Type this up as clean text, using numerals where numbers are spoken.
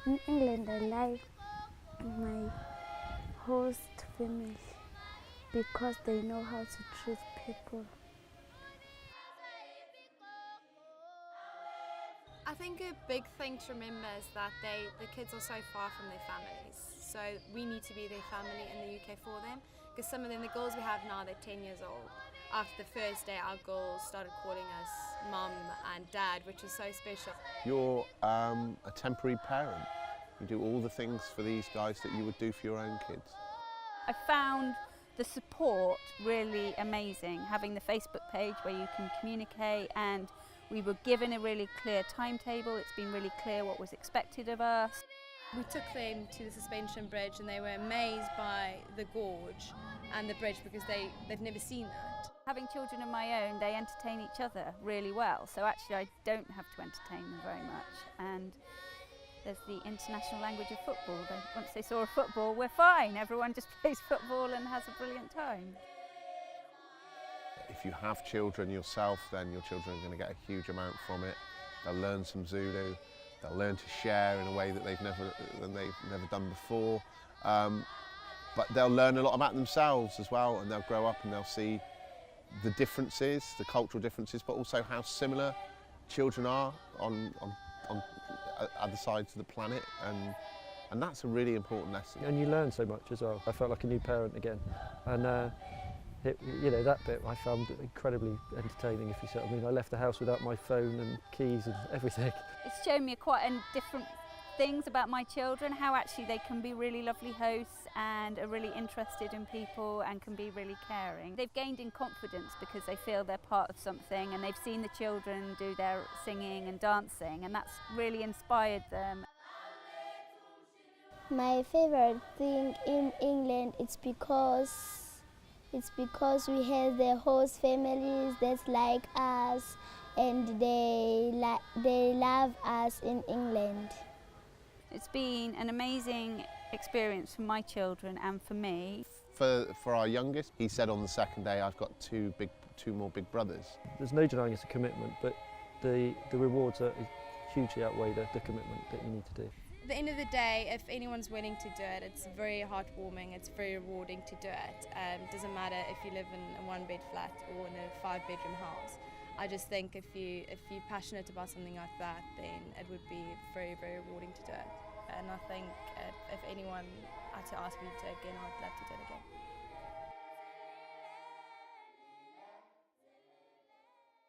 In England, I like my host family because they know how to treat people. I think a big thing to remember is that the kids are so far from their families, so we need to be their family in the UK for them, because some of them, the girls we have now, they're 10 years old. After the first day, our girls started calling us mum and dad, which is so special. You're a temporary parent. You do all the things for these guys that you would do for your own kids. I found the support really amazing, having the Facebook page where you can communicate, and we were given a really clear timetable. It's been really clear what was expected of us. We took them to the suspension bridge and they were amazed by the gorge and the bridge because they've never seen that. Having children of my own, they entertain each other really well, so actually I don't have to entertain them very much. And there's the international language of football. Once they saw a football, we're fine. Everyone just plays football and has a brilliant time. If you have children yourself, then your children are going to get a huge amount from it. They'll learn some Zulu. They'll learn to share in a way that they've never done before. But they'll learn a lot about themselves as well, and they'll grow up and they'll see the differences, the cultural differences, but also how similar children are on other sides of the planet, and that's a really important lesson. And you learn so much as well. I felt like a new parent again, and that bit I found incredibly entertaining. If you see what I mean, I left the house without my phone and keys and everything. It's shown me quite different things about my children, how actually they can be really lovely hosts and are really interested in people and can be really caring. They've gained in confidence because they feel they're part of something, and they've seen the children do their singing and dancing, and that's really inspired them. My favorite thing in England is because we have the host families that like us, and they love us in England. It's been an amazing experience for my children and for me. For our youngest, he said on the second day, I've got two more big brothers. There's no denying it's a commitment, but the rewards are hugely outweigh the commitment that you need to do. At the end of the day, if anyone's willing to do it, it's very heartwarming, it's very rewarding to do it. It doesn't matter if you live in a one-bed flat or in a 5-bedroom house. I just think if you're passionate about something like that, then it would be very, very rewarding to do it. And I think if anyone had to ask me to do it again, I'd love to do it again.